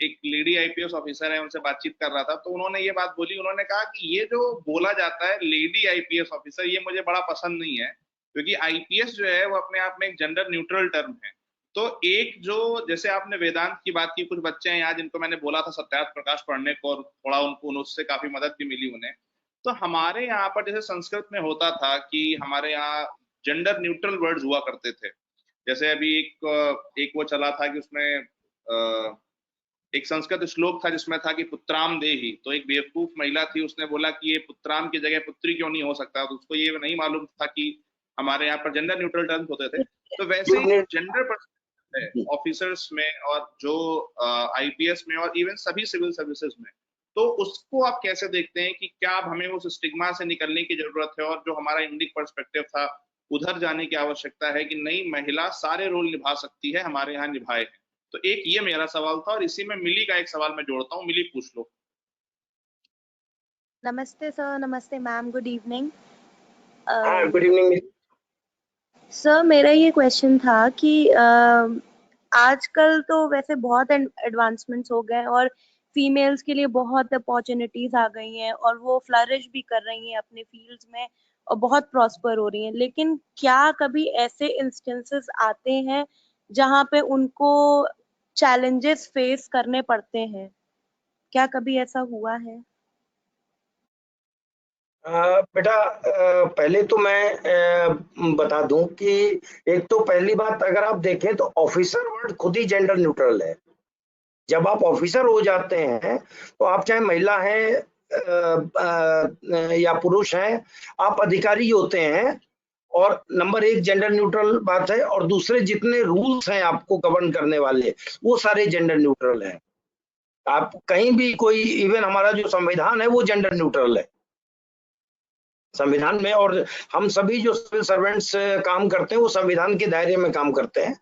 एक lady IPS officer है, उनसे बातचीत कर रहा था, तो उन्होंने ये बात बोली, उन्होंने कहा कि ये जो बोला जाता है लेडी आईपीएस ऑफिसर, ये मुझे बड़ा पसंद नहीं है, क्योंकि आईपीएस जो है वो अपने आप में एक जेंडर न्यूट्रल टर्म है। तो एक जो, जैसे आपने वेदांत की बात की, कुछ बच्चे हैं यहाँ जिनको मैंने बोला था सत्यार्थ प्रकाश पढ़ने को, और थोड़ा उनको उससे काफी मदद भी मिली उन्हें। तो हमारे यहाँ पर जैसे संस्कृत में होता था कि हमारे यहाँ जेंडर न्यूट्रल वर्ड्स हुआ करते थे। जैसे अभी एक वो चला था कि उसमें एक संस्कृत श्लोक था जिसमें था कि पुत्राम देहि, तो एक बेवकूफ महिला थी, उसने बोला कि ये पुत्राम की जगह पुत्री क्यों नहीं हो सकता, तो उसको ये नहीं मालूम था कि हमारे यहाँ पर जेंडर न्यूट्रल टर्म्स होते थे। तो वैसे ही जेंडर ऑफिसर्स में और जो आईपीएस में और इवन सभी सिविल सर्विसेज में, तो उसको आप कैसे देखते हैं कि क्या अब हमें उस स्टिग्मा से निकलने की जरूरत है और जो हमारा इंडिक पर्सपेक्टिव था उधर जाने की आवश्यकता है कि नई महिला सारे रोल निभा सकती है, हमारे यहाँ निभाए हैं? तो एक ये मेरा सवाल था, और इसी में मिली का एक सवाल मैं जोड़ता हूँ। मिली, पूछ लो। नमस्ते सर, नमस्ते ma'am, good evening. Good evening sir, मेरा ये क्वेश्चन था कि आजकल तो वैसे बहुत एडवांसमेंट्स हो गए और फीमेल्स के लिए बहुत अपॉर्चुनिटीज आ गई हैं और वो फ्लरिश भी कर रही हैं अपने फील्ड्स में और बहुत प्रॉस्पर हो रही हैं, लेकिन क्या कभी ऐसे इंस्टेंसेस आते हैं जहाँ पे उनको चैलेंजेस फेस करने पड़ते हैं? क्या कभी ऐसा हुआ है? बेटा, पहले तो मैं बता दूं कि एक तो पहली बात, अगर आप देखें तो ऑफिसर वर्ड खुद ही जेंडर न्यूट्रल है। जब आप ऑफिसर हो जाते हैं तो आप चाहे महिला हैं या पुरुष हैं, आप अधिकारी होते हैं। और नंबर एक जेंडर न्यूट्रल बात है, और दूसरे जितने रूल्स हैं आपको गवर्न करने वाले, वो सारे जेंडर न्यूट्रल हैं। आप कहीं भी कोई, इवन हमारा जो संविधान है वो जेंडर न्यूट्रल है संविधान में, और हम सभी जो सिविल सर्वेंट्स काम करते हैं वो संविधान के दायरे में काम करते हैं।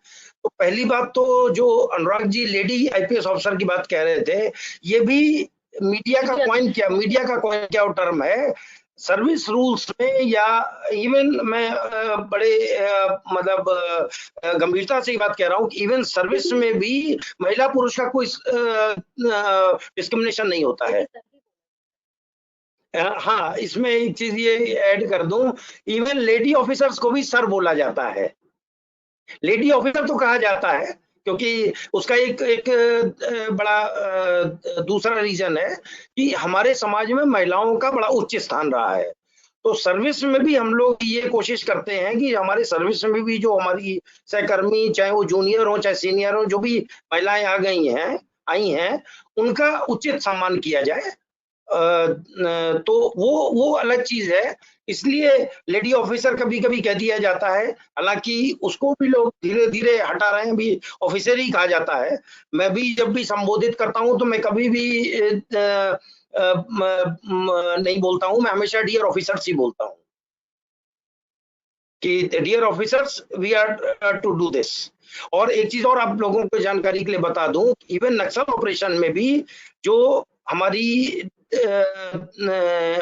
तो पहली बात तो जो Anurag ji lady IPS officer की बात कह रहे थे, ये भी मीडिया का कॉइन क्या टर्म है। सर्विस रूल्स में या इवन मैं बड़े मतलब गंभीरता से बात कह रहा हूँ कि इवन सर्विस में भी महिला पुरुष का कोई डिस्क्रिमिनेशन नहीं होता है। हाँ, इसमें एक चीज ये ऐड कर दूं, इवन लेडी ऑफिसर्स को भी सर बोला जाता है। लेडी ऑफिसर तो कहा जाता है क्योंकि उसका एक बड़ा दूसरा रीजन है कि हमारे समाज में महिलाओं का बड़ा उच्च स्थान रहा है। तो सर्विस में भी हम लोग ये कोशिश करते हैं कि हमारे सर्विस में भी जो हमारी सहकर्मी, चाहे वो जूनियर हो चाहे सीनियर हो, जो भी महिलाएं आई हैं, उनका उचित सम्मान किया जाए। तो वो अलग चीज है। इसलिए लेडी ऑफिसर कभी कभी कह दिया जाता है, हालांकि उसको भी लोग धीरे धीरे हटा रहे हैं, अभी ऑफिसर ही कहा जाता है। मैं भी जब भी संबोधित करता हूं तो मैं कभी भी नहीं बोलता हूं, मैं हमेशा डियर ऑफिसर्स ही बोलता हूं कि dear officers we are to do this. और एक चीज और आप लोगों को जानकारी के लिए बता दूं, इवन नक्सल ऑपरेशन में भी जो हमारी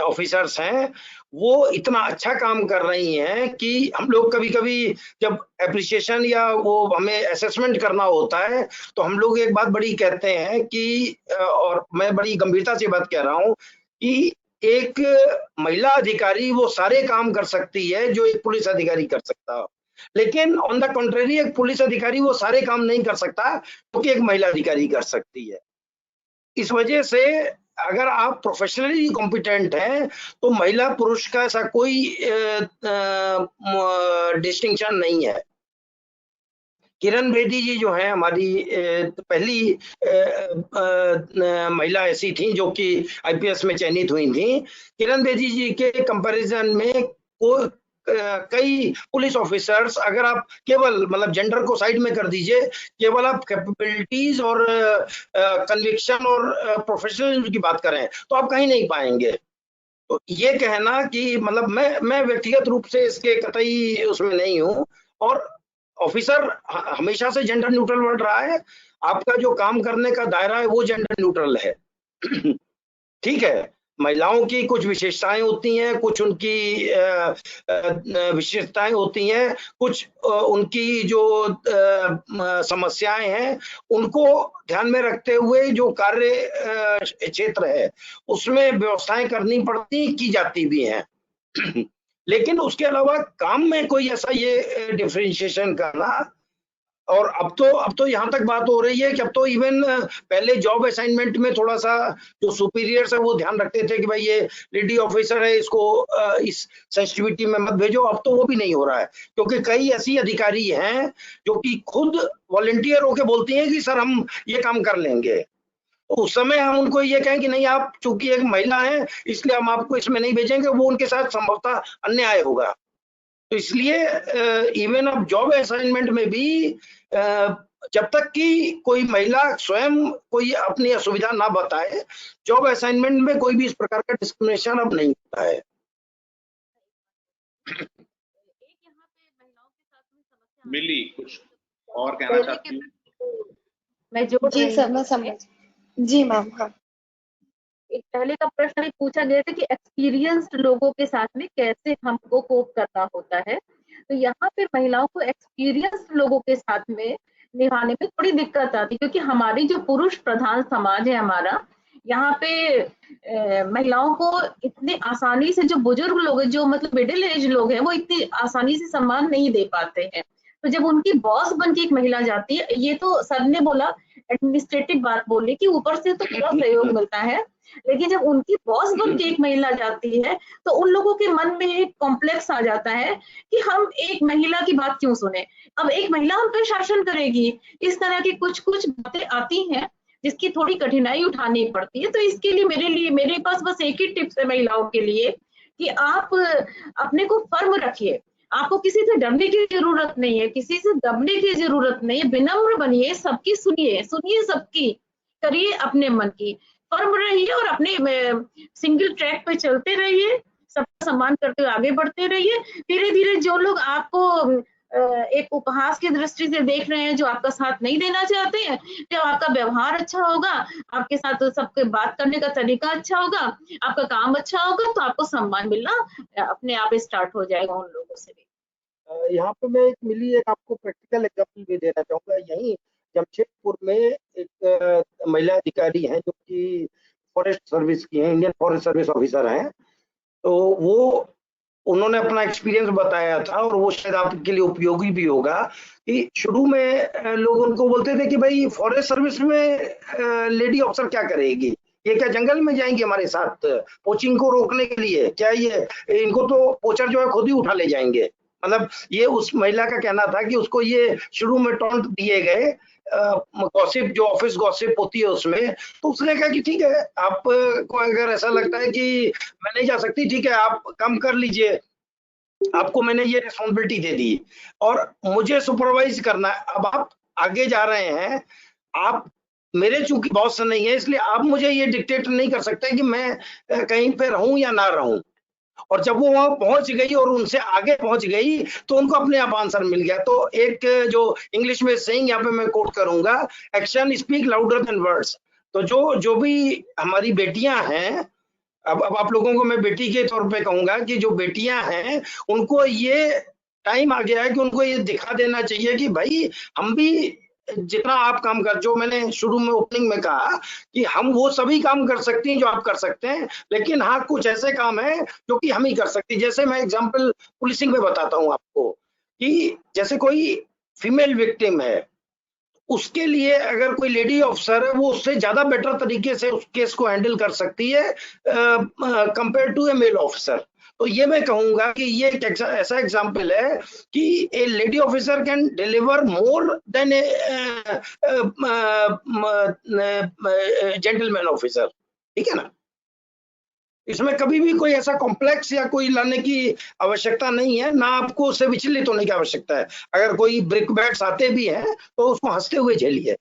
ऑफिसर्स हैं वो इतना अच्छा काम कर रही हैं कि हम लोग कभी कभी जब एप्रिसिएशन या वो हमें असेसमेंट करना होता है तो हम लोग एक बात बड़ी कहते हैं कि, और मैं बड़ी गंभीरता से बात कह रहा हूं कि एक महिला अधिकारी वो सारे काम कर सकती है जो एक पुलिस अधिकारी कर सकता हो, लेकिन ऑन द कॉन्ट्रेरी एक पुलिस अधिकारी वो सारे काम नहीं कर सकता क्योंकि एक महिला अधिकारी कर सकती है। इस वजह से अगर आप प्रोफेशनली कॉम्पिटेंट हैं तो महिला पुरुष का ऐसा कोई डिस्टिंक्शन नहीं है। किरण बेदी जी जो है हमारी पहली महिला ऐसी थी जो कि आईपीएस में चयनित हुई थी। किरण बेदी जी के कंपैरिजन में कई पुलिस ऑफिसर्स, अगर आप केवल मतलब जेंडर को साइड में कर दीजिए, केवल आप कैपेबिलिटीज और कन्विक्शन और प्रोफेशनलिज्म की बात करें तो आप कहीं नहीं पाएंगे। तो ये कहना कि मतलब मैं व्यक्तिगत रूप से इसके कतई उसमें नहीं हूँ, और ऑफिसर हमेशा से जेंडर न्यूट्रल वर्ड रहा है। आपका जो काम करने का दायरा है वो जेंडर न्यूट्रल है। ठीक है, महिलाओं की कुछ विशेषताएं होती हैं, कुछ उनकी विशेषताएं होती हैं, कुछ उनकी जो समस्याएं हैं उनको ध्यान में रखते हुए जो कार्य क्षेत्र है उसमें व्यवस्थाएं करनी पड़ती, की जाती भी हैं। लेकिन उसके अलावा काम में कोई ऐसा ये डिफरेंशिएशन करना, और अब तो यहाँ तक बात हो रही है कि अब तो इवन पहले जॉब असाइनमेंट में थोड़ा सा जो सुपीरियर्स है वो ध्यान रखते थे कि भाई ये लेडी ऑफिसर है, इसको इस सेंसिटिविटी में मत भेजो। अब तो वो भी नहीं हो रहा है, क्योंकि कई ऐसी अधिकारी हैं जो कि खुद वॉलंटियर होके बोलती हैं कि सर हम ये काम कर लेंगे। तो उस समय हम उनको ये कहें कि नहीं, आप चूंकि एक महिला है इसलिए हम आपको इसमें नहीं भेजेंगे, वो उनके साथ संभवतः अन्याय होगा। तो इसलिए इवन अब जॉब असाइनमेंट में भी जब तक कि कोई महिला स्वयं कोई अपनी असुविधा ना बताए, जॉब असाइनमेंट में कोई भी इस प्रकार का डिस्क्रिमिनेशन अब नहीं होता है। मिली कुछ और कहना चाहती हूँ? मैं जो जी सर, मैं समझ। जी मैम। हाँ, एक पहले का प्रश्न भी पूछा गया था कि एक्सपीरियंस्ड लोगों के साथ में कैसे हमको कोप करना होता है। तो यहाँ पे महिलाओं को एक्सपीरियंस्ड लोगों के साथ में निभाने में थोड़ी दिक्कत आती है, क्योंकि हमारी जो पुरुष प्रधान समाज है हमारा, यहाँ पे महिलाओं को इतने आसानी से, जो बुजुर्ग लोग हैं, जो मतलब मिडिल एज लोग हैं, वो इतनी आसानी से सम्मान नहीं दे पाते हैं। तो जब उनकी बॉस बन के एक महिला जाती है, ये तो सर ने बोला एडमिनिस्ट्रेटिव बात बोली कि ऊपर से तो पूरा सहयोग मिलता है, लेकिन जब उनकी बॉस बन के एक महिला जाती है तो उन लोगों के मन में एक कॉम्प्लेक्स आ जाता है कि हम एक महिला की बात क्यों सुने, अब एक महिला हम पे शासन करेगी। इस तरह की कुछ कुछ बातें आती हैं जिसकी थोड़ी कठिनाई उठानी पड़ती है। तो इसके लिए मेरे पास बस एक ही टिप्स है महिलाओं के लिए कि आप अपने को फर्म रखिए, आपको किसी से डरने की जरूरत नहीं है, किसी से दबने की जरूरत नहीं है, विनम्र बनिए, सबकी सुनिए सबकी, करिए अपने मन की, फर्म रहिए और अपने सिंगल ट्रैक पे चलते रहिए, सबका सम्मान करते हुए आगे बढ़ते रहिए। धीरे धीरे जो लोग आपको एक उपहास की दृष्टि से देख रहे हैं, जो आपका साथ नहीं देना चाहते हैं, जब आपका व्यवहार अच्छा होगा, आपके साथ सबके बात करने का तरीका अच्छा होगा, आपका काम अच्छा होगा, तो आपको सम्मान मिलना अपने आप स्टार्ट हो जाएगा उन लोगों से भी। यहाँ पे मैं एक आपको प्रैक्टिकल एग्जाम्पल भी देना चाहूंगा। यहीं जमशेदपुर में एक महिला अधिकारी हैं जो कि फॉरेस्ट सर्विस की हैं, इंडियन फॉरेस्ट सर्विस ऑफिसर हैं। तो उन्होंने अपना एक्सपीरियंस बताया था, और वो शायद आपके लिए उपयोगी भी होगा कि शुरू में लोग उनको बोलते थे कि भाई फॉरेस्ट सर्विस में लेडी ऑफिसर क्या करेगी, ये क्या जंगल में जाएंगी हमारे साथ पोचिंग को रोकने के लिए, क्या ये इनको तो पोचर जो है खुद ही उठा ले जाएंगे। मतलब ये उस महिला का कहना था कि उसको ये शुरू में टॉन्ट दिए गए, गॉसिप जो ऑफिस गॉसिप होती है उसमें। तो उसने कहा कि ठीक है, आपको अगर ऐसा लगता है कि मैं नहीं जा सकती, ठीक है आप कम कर लीजिए, आपको मैंने ये रिस्पॉन्सिबिलिटी दे दी और मुझे सुपरवाइज करना है। अब आप आगे जा रहे हैं, आप मेरे चूंकि बॉस नहीं है, इसलिए आप मुझे ये डिक्टेट नहीं कर सकते कि मैं कहीं पे रहूं या ना रहूं। और जब वो वहां पहुंच गई और उनसे आगे पहुंच गई तो उनको अपने आप आंसर मिल गया। तो एक जो इंग्लिश में सेइंग यहाँ पे मैं कोट करूंगा, action speak louder than words. तो जो भी हमारी बेटियां हैं, अब आप लोगों को मैं बेटी के तौर पे कहूंगा कि जो बेटियां हैं उनको ये टाइम आ गया है कि उनको ये दिखा देना चाहिए कि भाई हम भी जितना आप काम कर, जो मैंने शुरू में ओपनिंग में कहा कि हम वो सभी काम कर सकते हैं जो आप कर सकते हैं, लेकिन हाँ कुछ ऐसे काम हैं जो कि हम ही कर सकते हैं। जैसे मैं एग्जांपल पुलिसिंग में बताता हूँ आपको कि जैसे कोई फीमेल विक्टिम है, उसके लिए अगर कोई लेडी ऑफिसर है वो उससे ज्यादा बेटर तरीके से उस केस को हैंडल कर सकती है compare to a male officer. तो ये मैं कहूंगा कि ये एक ऐसा एग्जांपल है कि ए lady officer can deliver more than A gentleman officer, ठीक है ना। इसमें कभी भी कोई ऐसा कॉम्प्लेक्स या कोई लाने की आवश्यकता नहीं है, ना आपको उससे विचलित होने की आवश्यकता है। अगर कोई ब्रिक बैट्स आते भी हैं तो उसको हंसते हुए झेलिए।